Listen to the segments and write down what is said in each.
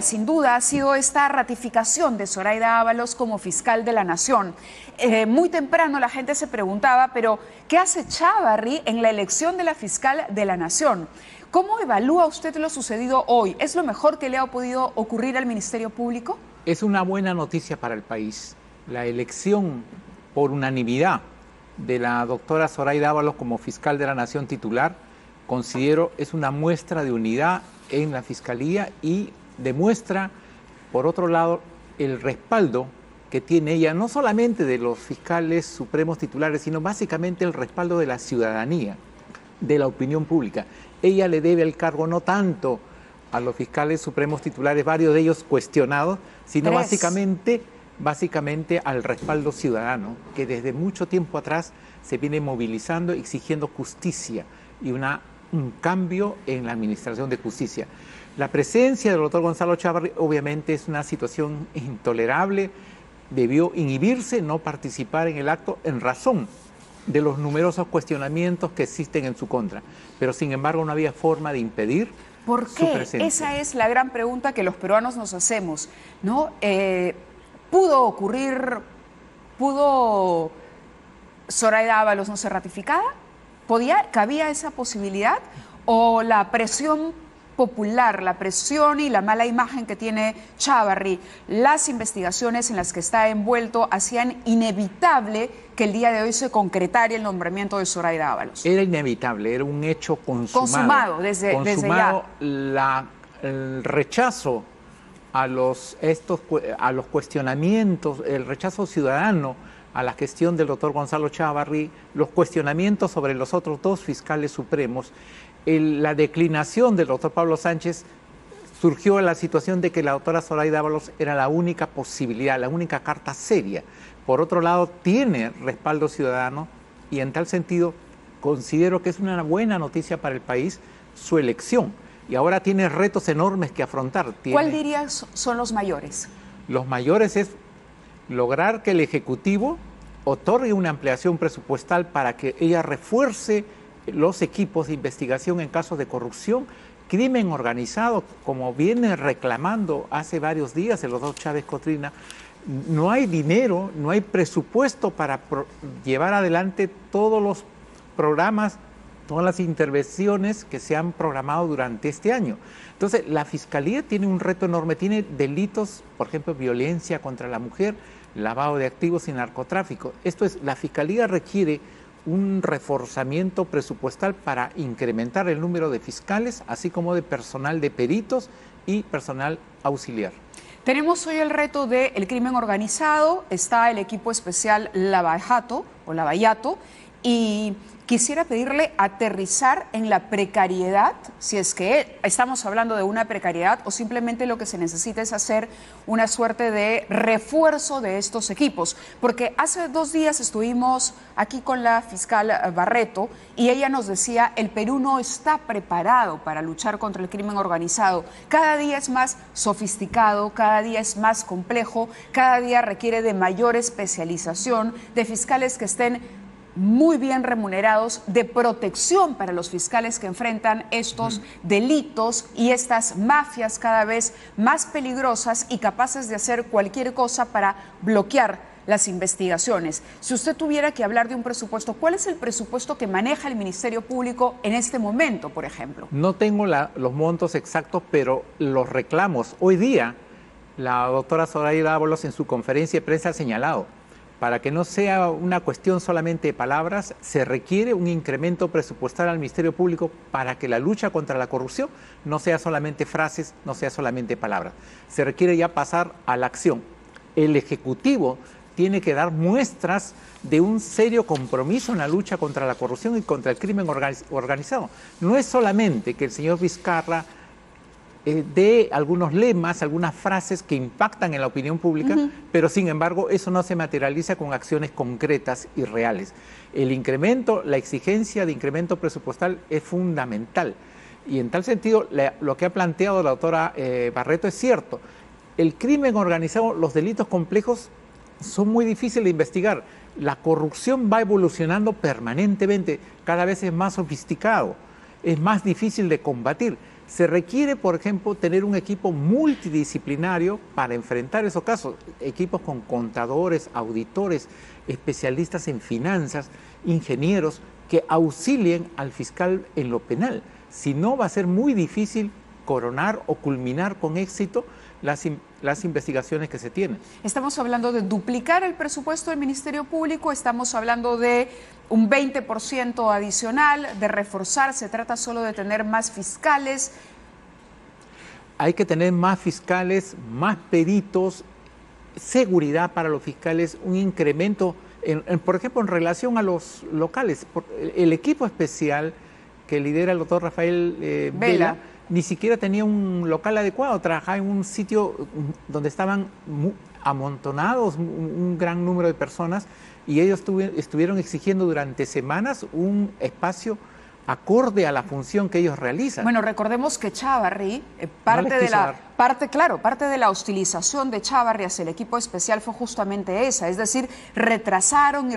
día, sin duda, ha sido esta ratificación de Zoraida Ábalos como fiscal de la Nación. Muy temprano la gente se preguntaba, pero ¿qué hace Chávarri en la elección de la fiscal de la Nación? ¿Cómo evalúa usted lo sucedido hoy? ¿Es lo mejor que le ha podido ocurrir al Ministerio Público? Es una buena noticia para el país. La elección por unanimidad de la doctora Zoraida Ábalos como fiscal de la Nación titular, considero es una muestra de unidad en la Fiscalía y demuestra, por otro lado, el respaldo que tiene ella, no solamente de los fiscales supremos titulares, sino básicamente el respaldo de la ciudadanía, de la opinión pública. Ella le debe el cargo no tanto a los fiscales supremos titulares, varios de ellos cuestionados, sino básicamente al respaldo ciudadano, que desde mucho tiempo atrás se viene movilizando, exigiendo justicia y un cambio en la administración de justicia. La presencia del doctor Gonzalo Chávarri obviamente es una situación intolerable, debió inhibirse, no participar en el acto en razón de los numerosos cuestionamientos que existen en su contra, pero sin embargo no había forma de impedir ¿por qué? Su presencia. Esa es la gran pregunta que los peruanos nos hacemos, ¿no? ¿Pudo ocurrir, pudo Zoraida Ábalos no ser ratificada? ¿Cabía esa posibilidad? ¿O la presión popular, la presión y la mala imagen que tiene Chávarri, las investigaciones en las que está envuelto, hacían inevitable que el día de hoy se concretara el nombramiento de Zoraida Ábalos? Era inevitable, era un hecho consumado. Consumado desde ya. El rechazo a los cuestionamientos, el rechazo ciudadano a la gestión del doctor Gonzalo Chávarri, los cuestionamientos sobre los otros dos fiscales supremos, la declinación del doctor Pablo Sánchez, surgió en la situación de que la doctora Zoraida Ábalos era la única posibilidad, la única carta seria. Por otro lado, tiene respaldo ciudadano y en tal sentido considero que es una buena noticia para el país su elección. Y ahora tiene retos enormes que afrontar. ¿Cuál dirías son los mayores? Los mayores es lograr que el Ejecutivo otorgue una ampliación presupuestal para que ella refuerce los equipos de investigación en casos de corrupción, crimen organizado, como viene reclamando hace varios días el doctor Chávez Cotrina. No hay dinero, no hay presupuesto para llevar adelante todos los programas, todas las intervenciones que se han programado durante este año. Entonces, la Fiscalía tiene un reto enorme, tiene delitos, por ejemplo, violencia contra la mujer, lavado de activos y narcotráfico. La Fiscalía requiere un reforzamiento presupuestal para incrementar el número de fiscales, así como de personal de peritos y personal auxiliar. Tenemos hoy el reto del crimen organizado, está el equipo especial Lavallato, y quisiera pedirle aterrizar en la precariedad, si es que estamos hablando de una precariedad o simplemente lo que se necesita es hacer una suerte de refuerzo de estos equipos. Porque hace 2 días estuvimos aquí con la fiscal Barreto y ella nos decía, el Perú no está preparado para luchar contra el crimen organizado. Cada día es más sofisticado, cada día es más complejo, cada día requiere de mayor especialización, de fiscales que estén muy bien remunerados, de protección para los fiscales que enfrentan estos delitos y estas mafias cada vez más peligrosas y capaces de hacer cualquier cosa para bloquear las investigaciones. Si usted tuviera que hablar de un presupuesto, ¿cuál es el presupuesto que maneja el Ministerio Público en este momento, por ejemplo? No tengo los montos exactos, pero los reclamos. Hoy día, la doctora Zoraida Ábalos en su conferencia de prensa ha señalado, para que no sea una cuestión solamente de palabras, se requiere un incremento presupuestal al Ministerio Público para que la lucha contra la corrupción no sea solamente frases, no sea solamente palabras. Se requiere ya pasar a la acción. El Ejecutivo tiene que dar muestras de un serio compromiso en la lucha contra la corrupción y contra el crimen organizado. No es solamente que el señor Vizcarra de algunos lemas, algunas frases que impactan en la opinión pública, pero sin embargo eso no se materializa con acciones concretas y reales. El incremento, la exigencia de incremento presupuestal es fundamental y en tal sentido lo que ha planteado la doctora Barreto es cierto. El crimen organizado, los delitos complejos son muy difíciles de investigar. La corrupción va evolucionando permanentemente, cada vez es más sofisticado, es más difícil de combatir. Se requiere, por ejemplo, tener un equipo multidisciplinario para enfrentar esos casos, equipos con contadores, auditores, especialistas en finanzas, ingenieros, que auxilien al fiscal en lo penal. Si no, va a ser muy difícil coronar o culminar con éxito las investigaciones que se tienen. Estamos hablando de duplicar el presupuesto del Ministerio Público, estamos hablando de un 20% adicional, de reforzar, se trata solo de tener más fiscales. Hay que tener más fiscales, más peritos, seguridad para los fiscales, un incremento, por ejemplo, en relación a los locales. El equipo especial que lidera el doctor Rafael Vela ni siquiera tenía un local adecuado, trabajaba en un sitio donde estaban amontonados un gran número de personas y ellos estuvieron exigiendo durante semanas un espacio acorde a la función que ellos realizan. Bueno, recordemos que Chávarri, parte de la hostilización de Chávarri hacia el equipo especial fue justamente esa, es decir, retrasaron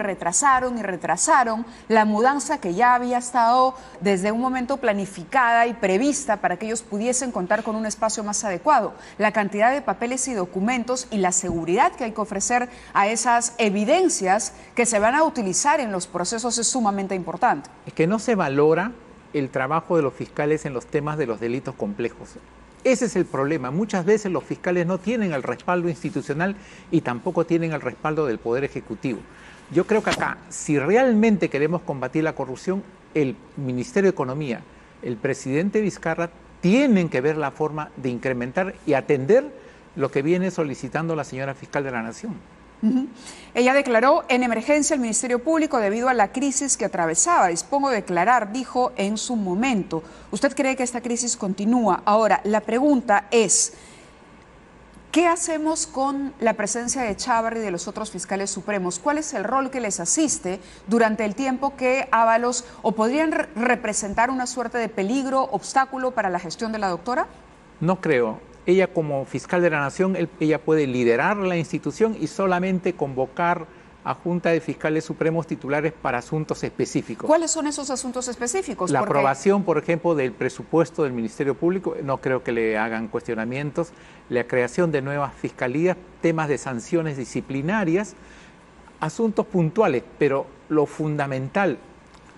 la mudanza que ya había estado desde un momento planificada y prevista para que ellos pudiesen contar con un espacio más adecuado. La cantidad de papeles y documentos y la seguridad que hay que ofrecer a esas evidencias que se van a utilizar en los procesos es sumamente importante. Es que no se valora el trabajo de los fiscales en los temas de los delitos complejos. Ese es el problema. Muchas veces los fiscales no tienen el respaldo institucional y tampoco tienen el respaldo del Poder Ejecutivo. Yo creo que acá, si realmente queremos combatir la corrupción, el Ministerio de Economía, el presidente Vizcarra, tienen que ver la forma de incrementar y atender lo que viene solicitando la señora fiscal de la Nación. Ella declaró en emergencia al Ministerio Público debido a la crisis que atravesaba. Dispongo de declarar, dijo en su momento. ¿Usted cree que esta crisis continúa? Ahora, la pregunta es, ¿qué hacemos con la presencia de Chávarri y de los otros fiscales supremos? ¿Cuál es el rol que les asiste durante el tiempo que Ábalos o podrían representar una suerte de peligro, obstáculo para la gestión de la doctora? No creo. Ella como fiscal de la Nación, ella puede liderar la institución y solamente convocar a Junta de Fiscales Supremos titulares para asuntos específicos. ¿Cuáles son esos asuntos específicos? La aprobación, por ejemplo, del presupuesto del Ministerio Público, no creo que le hagan cuestionamientos. La creación de nuevas fiscalías, temas de sanciones disciplinarias, asuntos puntuales, pero lo fundamental,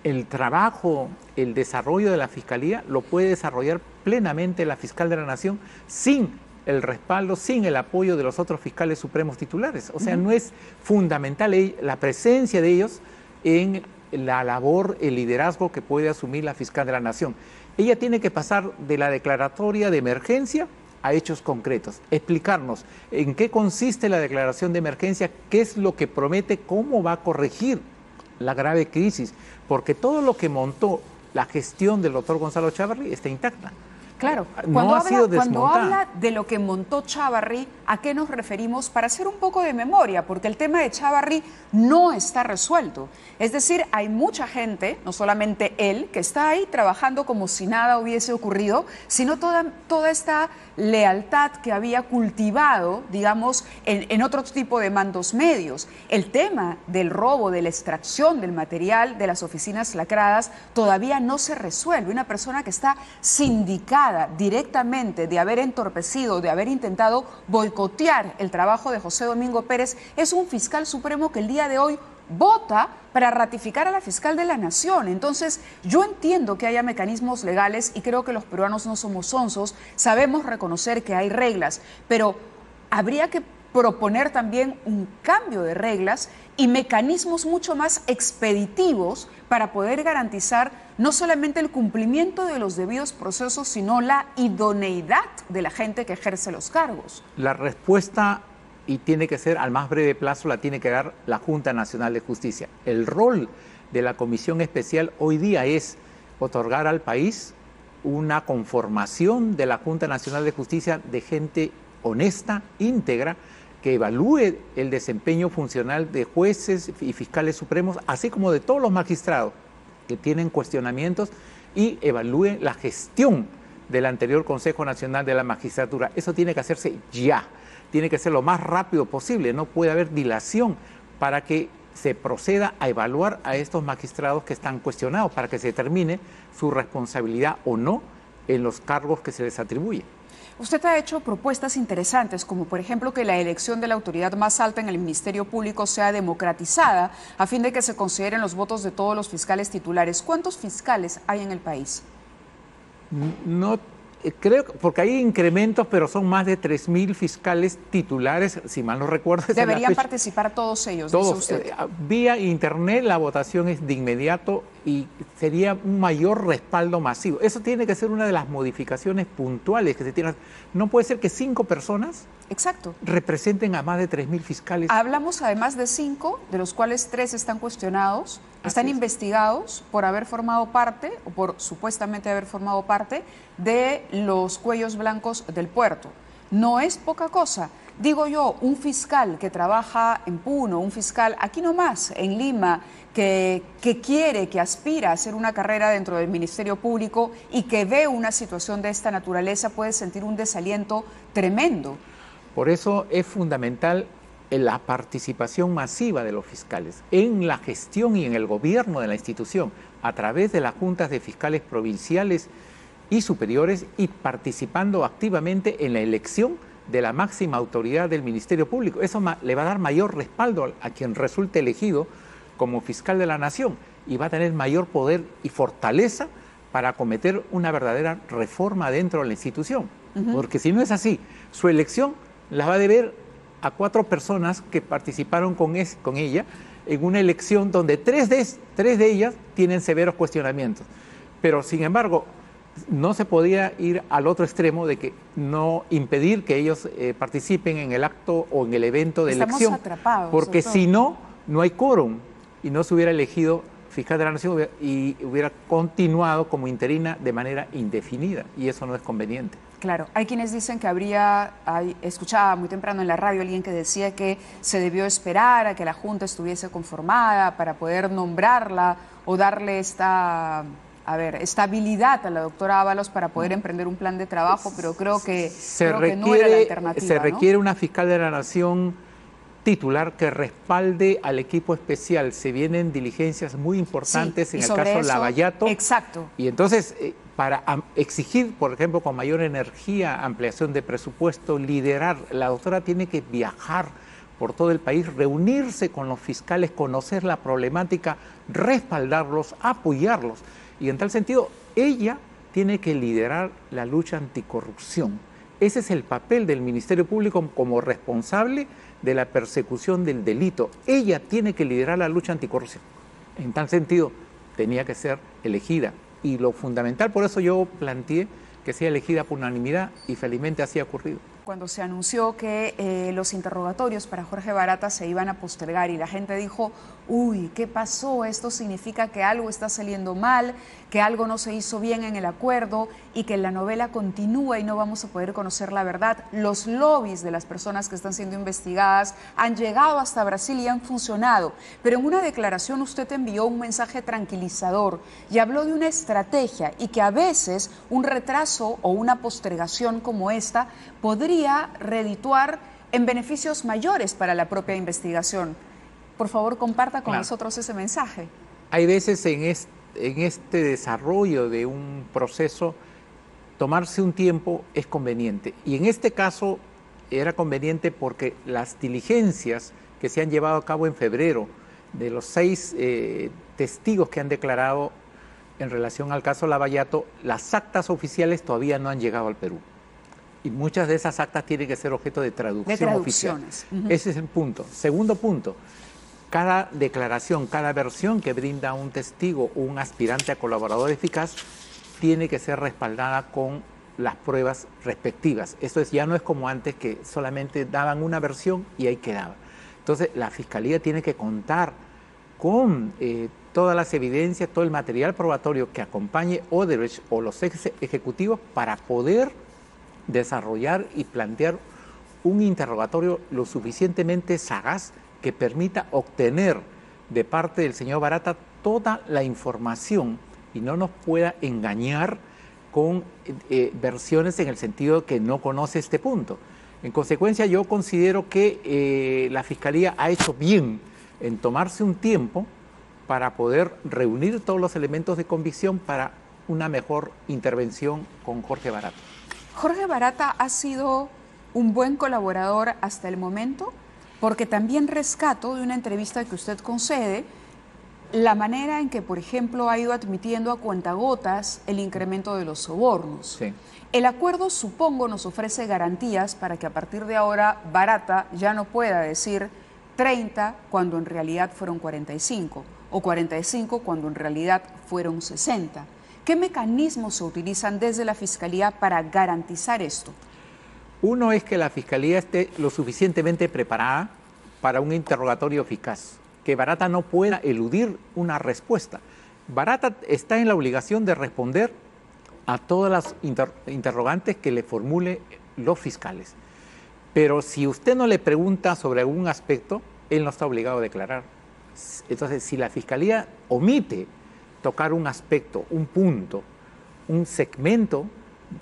el trabajo, el desarrollo de la Fiscalía lo puede desarrollar plenamente la fiscal de la Nación sin el respaldo, sin el apoyo de los otros fiscales supremos titulares. O sea, no es fundamental la presencia de ellos en la labor, el liderazgo que puede asumir la fiscal de la Nación. Ella tiene que pasar de la declaratoria de emergencia a hechos concretos, explicarnos en qué consiste la declaración de emergencia, qué es lo que promete, cómo va a corregir la grave crisis, porque todo lo que montó la gestión del doctor Gonzalo Chávarri está intacta. Claro, cuando habla de lo que montó Chávarri, ¿a qué nos referimos? Para hacer un poco de memoria, porque el tema de Chávarri no está resuelto. Es decir, hay mucha gente, no solamente él, que está ahí trabajando como si nada hubiese ocurrido, sino toda esta lealtad que había cultivado, digamos, en otro tipo de mandos medios. El tema del robo, de la extracción del material de las oficinas lacradas todavía no se resuelve. Una persona que está sindicada directamente de haber entorpecido, de haber intentado boicotear el trabajo de José Domingo Pérez, es un fiscal supremo que el día de hoy vota para ratificar a la fiscal de la Nación. Entonces, yo entiendo que haya mecanismos legales y creo que los peruanos no somos sonsos, sabemos reconocer que hay reglas, pero habría que proponer también un cambio de reglas y mecanismos mucho más expeditivos para poder garantizar no solamente el cumplimiento de los debidos procesos, sino la idoneidad de la gente que ejerce los cargos. La respuesta, y tiene que ser al más breve plazo, la tiene que dar la Junta Nacional de Justicia. El rol de la Comisión Especial hoy día es otorgar al país una conformación de la Junta Nacional de Justicia de gente honesta, íntegra, que evalúe el desempeño funcional de jueces y fiscales supremos, así como de todos los magistrados que tienen cuestionamientos, y evalúe la gestión del anterior Consejo Nacional de la Magistratura. Eso tiene que hacerse ya. Tiene que ser lo más rápido posible, no puede haber dilación para que se proceda a evaluar a estos magistrados que están cuestionados, para que se determine su responsabilidad o no en los cargos que se les atribuye. Usted ha hecho propuestas interesantes, como por ejemplo que la elección de la autoridad más alta en el Ministerio Público sea democratizada, a fin de que se consideren los votos de todos los fiscales titulares. ¿Cuántos fiscales hay en el país? No creo, porque hay incrementos, pero son más de 3.000 fiscales titulares, si mal no recuerdo. Deberían participar todos ellos, todos, dice usted. Vía internet la votación es de inmediato y sería un mayor respaldo masivo. Eso tiene que ser una de las modificaciones puntuales que se tienen. No puede ser que 5 personas representen a más de 3.000 fiscales. Hablamos además de 5, de los cuales 3 están cuestionados, están investigados por haber formado parte, o por supuestamente haber formado parte, de los cuellos blancos del puerto. No es poca cosa. Digo yo, un fiscal que trabaja en Puno, un fiscal aquí nomás, en Lima, que quiere, que aspira a hacer una carrera dentro del Ministerio Público y que ve una situación de esta naturaleza, puede sentir un desaliento tremendo. Por eso es fundamental la participación masiva de los fiscales en la gestión y en el gobierno de la institución, a través de las juntas de fiscales provinciales y superiores, y participando activamente en la elección de la máxima autoridad del Ministerio Público. Eso le va a dar mayor respaldo a quien resulte elegido como fiscal de la nación y va a tener mayor poder y fortaleza para acometer una verdadera reforma dentro de la institución. Porque si no es así, su elección la va a deber a 4 personas que participaron con ella en una elección donde 3 de ellas tienen severos cuestionamientos. Pero, sin embargo, no se podía ir al otro extremo de que no impedir que ellos participen en el acto o en el evento de elección. Estamos atrapados. Porque si no, no hay quórum y no se hubiera elegido fiscal de la nación y hubiera continuado como interina de manera indefinida, y eso no es conveniente. Claro, hay quienes dicen que escuchaba muy temprano en la radio alguien que decía que se debió esperar a que la Junta estuviese conformada para poder nombrarla o darle estabilidad a la doctora Ábalos para poder emprender un plan de trabajo, pero creo que no era la alternativa. Se requiere una fiscal de la nación titular que respalde al equipo especial. Se vienen diligencias muy importantes en el caso Lavallato. Exacto. Y entonces, para exigir, por ejemplo, con mayor energía, ampliación de presupuesto, liderar, la doctora tiene que viajar por todo el país, reunirse con los fiscales, conocer la problemática, respaldarlos, apoyarlos. Y en tal sentido, ella tiene que liderar la lucha anticorrupción. Ese es el papel del Ministerio Público como responsable de la persecución del delito. Ella tiene que liderar la lucha anticorrupción. En tal sentido, tenía que ser elegida. Y lo fundamental, por eso yo planteé que sea elegida por unanimidad, y felizmente así ha ocurrido. Cuando se anunció que los interrogatorios para Jorge Barata se iban a postergar y la gente dijo, uy, ¿qué pasó? Esto significa que algo está saliendo mal, que algo no se hizo bien en el acuerdo y que la novela continúa y no vamos a poder conocer la verdad. Los lobbies de las personas que están siendo investigadas han llegado hasta Brasil y han funcionado. Pero en una declaración usted envió un mensaje tranquilizador y habló de una estrategia y que a veces un retraso o una postergación como esta podría redituar en beneficios mayores para la propia investigación. Por favor, comparta con nosotros ese mensaje. Hay veces en este desarrollo de un proceso, tomarse un tiempo es conveniente. Y en este caso era conveniente porque las diligencias que se han llevado a cabo en febrero, de los 6 testigos que han declarado en relación al caso Lavallato, las actas oficiales todavía no han llegado al Perú. Y muchas de esas actas tienen que ser objeto de traducción oficial. Ese es el punto. Segundo punto, cada declaración, cada versión que brinda un testigo o un aspirante a colaborador eficaz tiene que ser respaldada con las pruebas respectivas. Esto ya no es como antes, que solamente daban una versión y ahí quedaba. Entonces, la Fiscalía tiene que contar con todas las evidencias, todo el material probatorio que acompañe Odebrecht o los ejecutivos para poder desarrollar y plantear un interrogatorio lo suficientemente sagaz que permita obtener de parte del señor Barata toda la información y no nos pueda engañar con versiones en el sentido que no conoce este punto. En consecuencia, yo considero que la Fiscalía ha hecho bien en tomarse un tiempo para poder reunir todos los elementos de convicción para una mejor intervención con Jorge Barata. Jorge Barata ha sido un buen colaborador hasta el momento, porque también rescato de una entrevista que usted concede la manera en que, por ejemplo, ha ido admitiendo a cuentagotas el incremento de los sobornos. Sí. El acuerdo, supongo, nos ofrece garantías para que a partir de ahora Barata ya no pueda decir 30 cuando en realidad fueron 45 o 45 cuando en realidad fueron 60. ¿Qué mecanismos se utilizan desde la Fiscalía para garantizar esto? Uno es que la Fiscalía esté lo suficientemente preparada para un interrogatorio eficaz, que Barata no pueda eludir una respuesta. Barata está en la obligación de responder a todas las interrogantes que le formule los fiscales. Pero si usted no le pregunta sobre algún aspecto, él no está obligado a declarar. Entonces, si la Fiscalía omite tocar un aspecto, un punto, un segmento,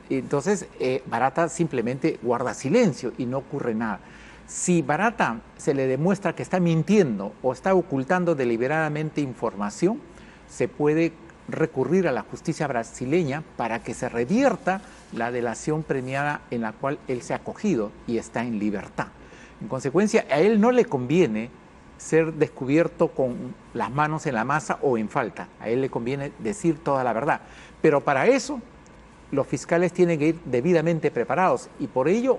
entonces Barata simplemente guarda silencio y no ocurre nada. Si Barata se le demuestra que está mintiendo o está ocultando deliberadamente información, se puede recurrir a la justicia brasileña para que se revierta la delación premiada en la cual él se ha acogido y está en libertad. En consecuencia, a él no le conviene ser descubierto con las manos en la masa o en falta. A él le conviene decir toda la verdad. Pero para eso, los fiscales tienen que ir debidamente preparados y por ello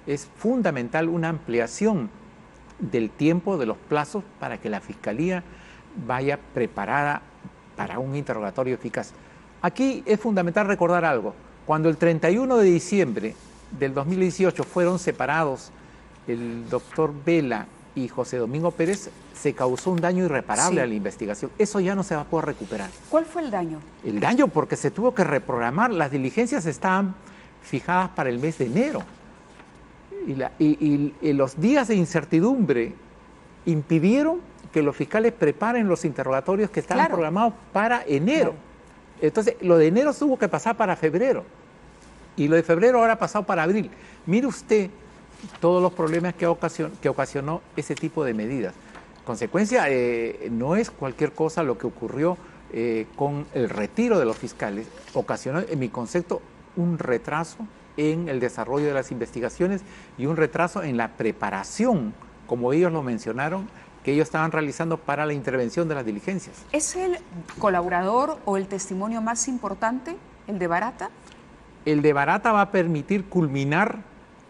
es fundamental una ampliación del tiempo, de los plazos, para que la Fiscalía vaya preparada para un interrogatorio eficaz. Aquí es fundamental recordar algo. Cuando el 31 de diciembre del 2018 fueron separados el doctor Vela y José Domingo Pérez, se causó un daño irreparable a la investigación. Eso ya no se va a poder recuperar. ¿Cuál fue el daño? El daño porque se tuvo que reprogramar. Las diligencias estaban fijadas para el mes de enero. Y los días de incertidumbre impidieron que los fiscales preparen los interrogatorios que estaban programados para enero. Entonces, lo de enero tuvo que pasar para febrero. Y lo de febrero ahora ha pasado para abril. Mire usted todos los problemas que ocasionó ese tipo de medidas. Consecuencia, no es cualquier cosa lo que ocurrió con el retiro de los fiscales. Ocasionó, en mi concepto, un retraso en el desarrollo de las investigaciones y un retraso en la preparación, como ellos lo mencionaron, que ellos estaban realizando para la intervención de las diligencias. ¿Es el colaborador o el testimonio más importante, el de Barata? El de Barata va a permitir culminar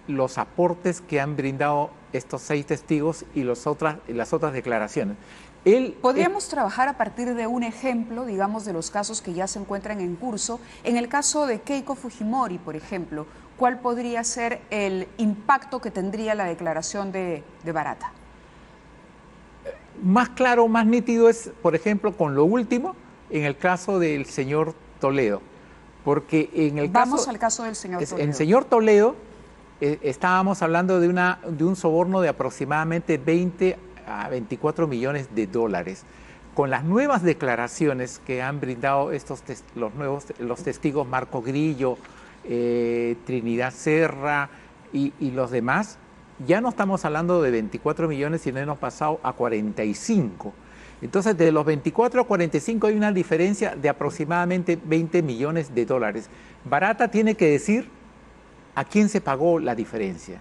los aportes que han brindado estos 6 testigos y las otras declaraciones. ¿Podríamos trabajar a partir de un ejemplo, digamos, de los casos que ya se encuentran en curso? En el caso de Keiko Fujimori, por ejemplo, ¿cuál podría ser el impacto que tendría la declaración de Barata? Más claro, más nítido es, por ejemplo, con lo último, en el caso del señor Toledo. Porque en el Vamos al caso del señor Toledo. El señor Toledo, estábamos hablando de un soborno de aproximadamente 20 a 24 millones de dólares. Con las nuevas declaraciones que han brindado los testigos Marco Grillo, Trinidad Serra y los demás, ya no estamos hablando de 24 millones, sino hemos pasado a 45. Entonces, de los 24 a 45 hay una diferencia de aproximadamente 20 millones de dólares. Barata tiene que decir a quién se pagó la diferencia.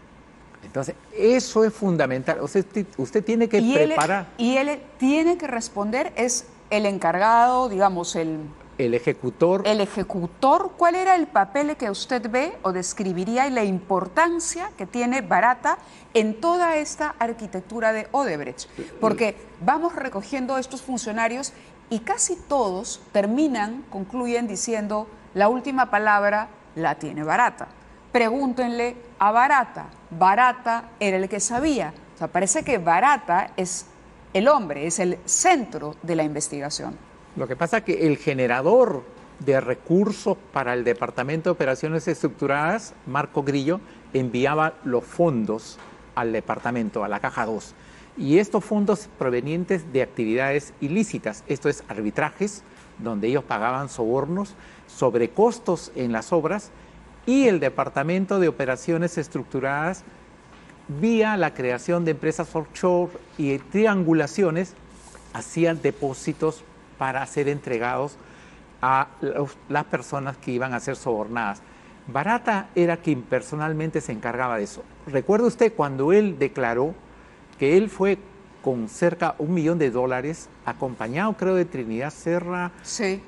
Entonces, eso es fundamental. Usted tiene que preparar. Y él tiene que responder, es el encargado, digamos, el ejecutor. El ejecutor. ¿Cuál era el papel que usted ve o describiría y la importancia que tiene Barata en toda esta arquitectura de Odebrecht? Porque vamos recogiendo estos funcionarios y casi todos concluyen diciendo la última palabra la tiene Barata. Pregúntenle a Barata. Barata era el que sabía. O sea, parece que Barata es el hombre, es el centro de la investigación. Lo que pasa es que el generador de recursos para el Departamento de Operaciones Estructuradas, Marco Grillo, enviaba los fondos al departamento, a la Caja 2. Y estos fondos provenientes de actividades ilícitas, esto es arbitrajes, donde ellos pagaban sobornos, sobrecostos en las obras, y el Departamento de Operaciones Estructuradas, vía la creación de empresas offshore y triangulaciones, hacían depósitos para ser entregados a las personas que iban a ser sobornadas. Barata era quien personalmente se encargaba de eso. ¿Recuerda usted cuando él declaró que él fue con cerca de $1 millón, acompañado creo de Trinidad Serra, Sí.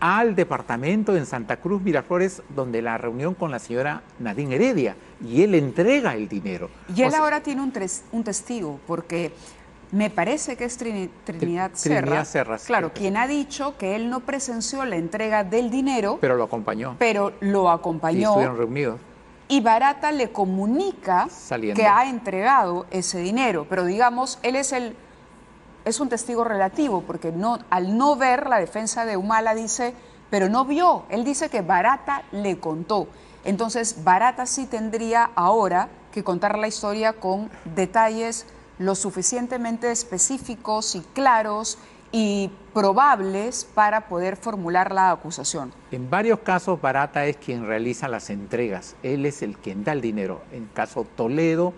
al departamento en Santa Cruz, Miraflores, donde la reunión con la señora Nadine Heredia, y él entrega el dinero? Y él ahora tiene un testigo, porque me parece que es Trinidad Serra. Trinidad Serra, sí, claro, quien ha dicho que él no presenció la entrega del dinero, pero lo acompañó. pero lo Y acompañó. estuvieron reunidos. Y Barata le comunica Saliendo. que ha entregado ese dinero, pero digamos, él es un testigo relativo, porque al no ver, la defensa de Humala dice, pero no vio, él dice que Barata le contó. Entonces, Barata sí tendría ahora que contar la historia con detalles lo suficientemente específicos y claros y probables para poder formular la acusación. En varios casos, Barata es quien realiza las entregas. Él es el quien da el dinero. En el caso Toledo,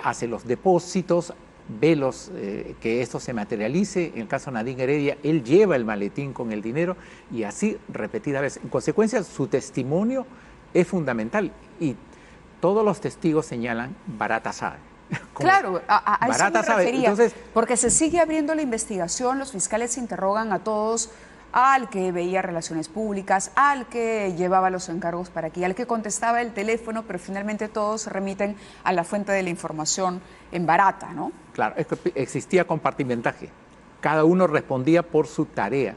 hace los depósitos, ve que esto se materialice. En el caso Nadine Heredia, él lleva el maletín con el dinero y así repetidas veces. En consecuencia, su testimonio es fundamental y todos los testigos señalan, Barata sabe. Claro, a eso Barata me sabe. refería, Entonces, porque se sigue abriendo la investigación, los fiscales interrogan a todos, al que veía relaciones públicas, al que llevaba los encargos para aquí, al que contestaba el teléfono, pero finalmente todos se remiten a la fuente de la información en Barata, ¿no? claro, es que existía compartimentaje. Cada uno respondía por su tarea,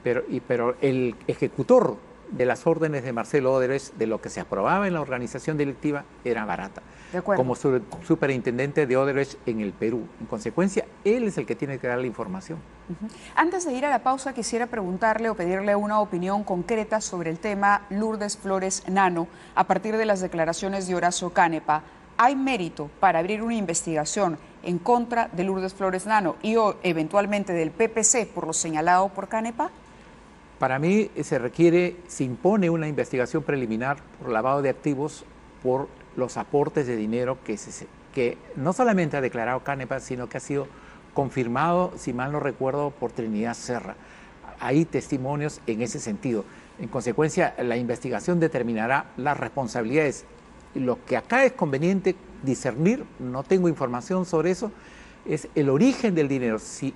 pero el ejecutor de las órdenes de Marcelo Odebrecht, de lo que se aprobaba en la organización delictiva, era Barata. De acuerdo. Como superintendente de Odebrecht en el Perú. En consecuencia, él es el que tiene que dar la información. Antes de ir a la pausa, quisiera preguntarle o pedirle una opinión concreta sobre el tema Lourdes Flores Nano, a partir de las declaraciones de Horacio Canepa. ¿Hay mérito para abrir una investigación en contra de Lourdes Flores Nano y o eventualmente del PPC por lo señalado por Canepa? Para mí se impone una investigación preliminar por lavado de activos, por los aportes de dinero que no solamente ha declarado Canepa, sino que ha sido confirmado, si mal no recuerdo, por Trinidad Serra. Hay testimonios en ese sentido. En consecuencia, la investigación determinará las responsabilidades. Lo que acá es conveniente discernir, no tengo información sobre eso, es el origen del dinero, si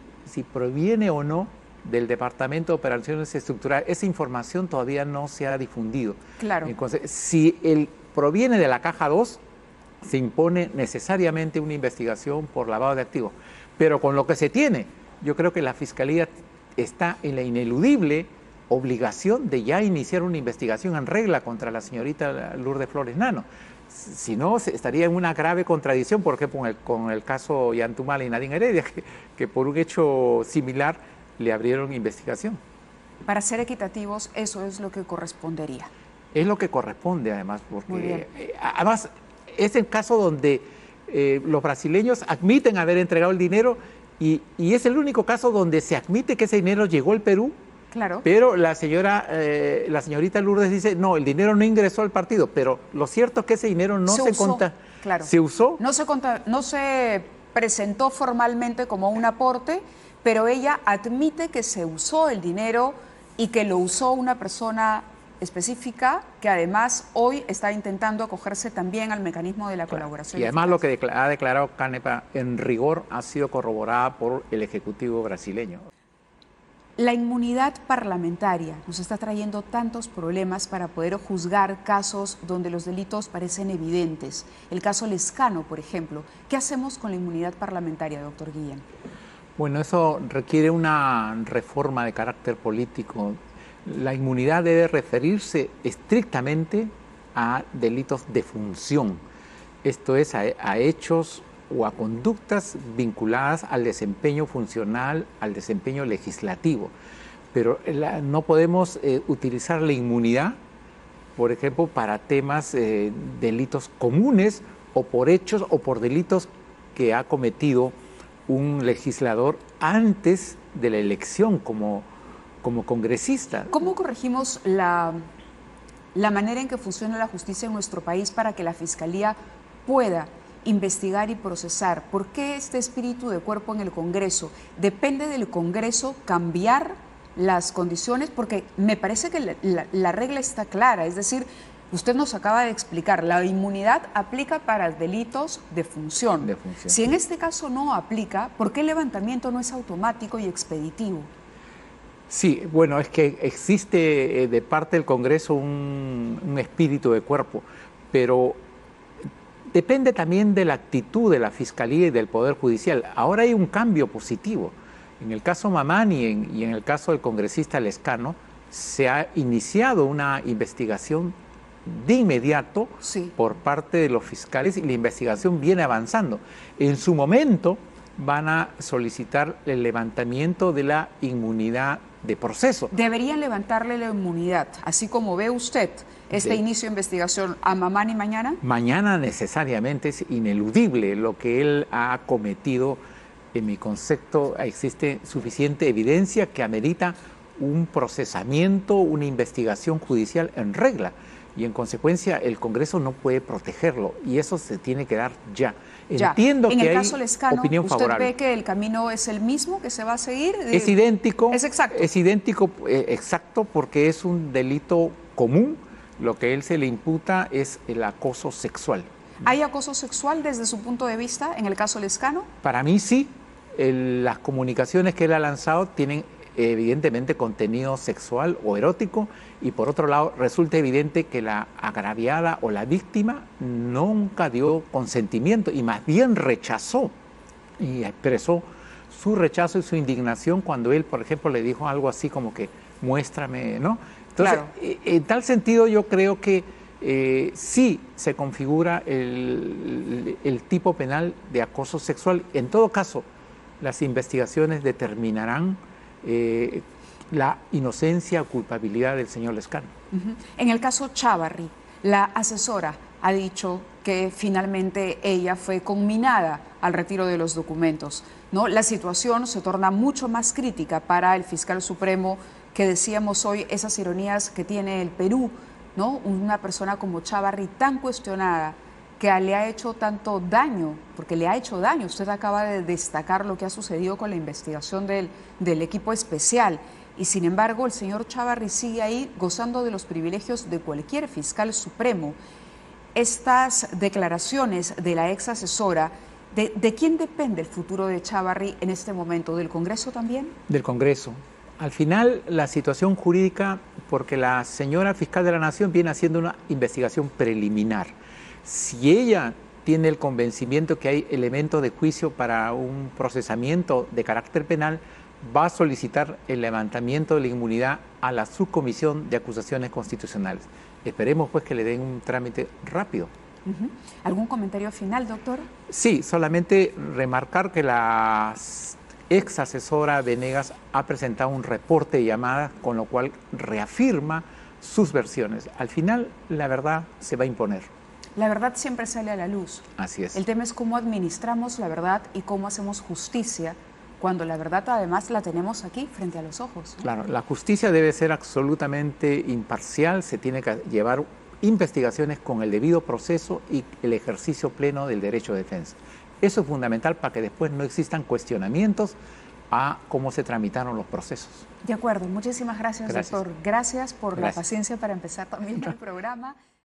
proviene o no del Departamento de Operaciones Estructurales. Esa información todavía no se ha difundido. Claro. Entonces, si proviene de la caja 2, se impone necesariamente una investigación por lavado de activos. Pero con lo que se tiene, yo creo que la Fiscalía está en la ineludible obligación de ya iniciar una investigación en regla contra la señorita Lourdes Flores Nano. Si no, estaría en una grave contradicción, por ejemplo, con el caso Yantumala y Nadine Heredia, que por un hecho similar le abrieron investigación. Para ser equitativos, eso es lo que correspondería. Es lo que corresponde, además, porque además es el caso donde los brasileños admiten haber entregado el dinero y es el único caso donde se admite que ese dinero llegó al Perú. Claro. Pero la señorita Lourdes dice, no, el dinero no ingresó al partido, pero lo cierto es que ese dinero no se conta. Claro. ¿Se usó? No se presentó formalmente como un aporte, pero ella admite que se usó el dinero y que lo usó una persona específica que además hoy está intentando acogerse también al mecanismo de la colaboración. Y además lo que ha declarado Canepa en rigor ha sido corroborada por el Ejecutivo brasileño. La inmunidad parlamentaria nos está trayendo tantos problemas para poder juzgar casos donde los delitos parecen evidentes. El caso Lescano, por ejemplo. ¿Qué hacemos con la inmunidad parlamentaria, doctor Guillén? Bueno, eso requiere una reforma de carácter político. La inmunidad debe referirse estrictamente a delitos de función, esto es, a hechos o a conductas vinculadas al desempeño funcional, al desempeño legislativo. Pero no podemos utilizar la inmunidad, por ejemplo, para temas delitos comunes o por hechos o por delitos que ha cometido un legislador antes de la elección como congresista. ¿Cómo corregimos la manera en que funciona la justicia en nuestro país para que la Fiscalía pueda investigar y procesar? ¿Por qué este espíritu de cuerpo en el Congreso? ¿Depende del Congreso cambiar las condiciones, porque me parece que la regla está clara, es decir, usted nos acaba de explicar, la inmunidad aplica para delitos de función. Si en este caso no aplica, ¿por qué el levantamiento no es automático y expeditivo? Sí, bueno, es que existe de parte del Congreso un espíritu de cuerpo, pero depende también de la actitud de la Fiscalía y del Poder Judicial. Ahora hay un cambio positivo. En el caso Mamani y en el caso del congresista Lescano, se ha iniciado una investigación de inmediato por parte de los fiscales y la investigación viene avanzando. En su momento van a solicitar el levantamiento de la inmunidad de proceso. Deberían levantarle la inmunidad, así como ve usted este inicio de investigación a Mamani mañana. Mañana necesariamente es ineludible lo que él ha cometido. En mi concepto existe suficiente evidencia que amerita un procesamiento, una investigación judicial en regla. Y en consecuencia el Congreso no puede protegerlo y eso se tiene que dar ya. Entiendo que hay opinión favorable. En el caso Lescano, ¿usted ve que el camino es el mismo que se va a seguir? Es idéntico. Es exacto. Es idéntico, exacto, porque es un delito común. Lo que él se le imputa es el acoso sexual. ¿Hay acoso sexual desde su punto de vista en el caso Lescano? Para mí sí. Las comunicaciones que él ha lanzado tienen evidentemente contenido sexual o erótico y por otro lado resulta evidente que la agraviada o la víctima nunca dio consentimiento y más bien rechazó y expresó su rechazo y su indignación cuando él, por ejemplo, le dijo algo así como que muéstrame, ¿no? Entonces, claro. En tal sentido yo creo que sí se configura el tipo penal de acoso sexual. En todo caso, las investigaciones determinarán la inocencia o culpabilidad del señor Lescano. En el caso Chávarri, la asesora ha dicho que finalmente ella fue conminada al retiro de los documentos, ¿no? La situación se torna mucho más crítica para el fiscal supremo, que decíamos hoy, esas ironías que tiene el Perú, ¿no? Una persona como Chávarri tan cuestionada, que le ha hecho tanto daño, porque le ha hecho daño. Usted acaba de destacar lo que ha sucedido con la investigación del equipo especial. Y sin embargo, el señor Chávarri sigue ahí gozando de los privilegios de cualquier fiscal supremo. Estas declaraciones de la ex asesora, ¿de quién depende el futuro de Chávarri en este momento? ¿Del Congreso también? Del Congreso. Al final, la situación jurídica, porque la señora fiscal de la Nación viene haciendo una investigación preliminar. Si ella tiene el convencimiento que hay elementos de juicio para un procesamiento de carácter penal, va a solicitar el levantamiento de la inmunidad a la Subcomisión de Acusaciones Constitucionales. Esperemos pues que le den un trámite rápido. ¿Algún comentario final, doctor? Sí, solamente remarcar que la ex asesora Venegas ha presentado un reporte de llamadas, con lo cual reafirma sus versiones. Al final, la verdad se va a imponer. La verdad siempre sale a la luz. Así es. El tema es cómo administramos la verdad y cómo hacemos justicia cuando la verdad además la tenemos aquí frente a los ojos, ¿no? Claro, la justicia debe ser absolutamente imparcial, se tiene que llevar investigaciones con el debido proceso y el ejercicio pleno del derecho de defensa. Eso es fundamental para que después no existan cuestionamientos a cómo se tramitaron los procesos. De acuerdo, muchísimas gracias, doctor. Gracias por la paciencia para empezar también el programa.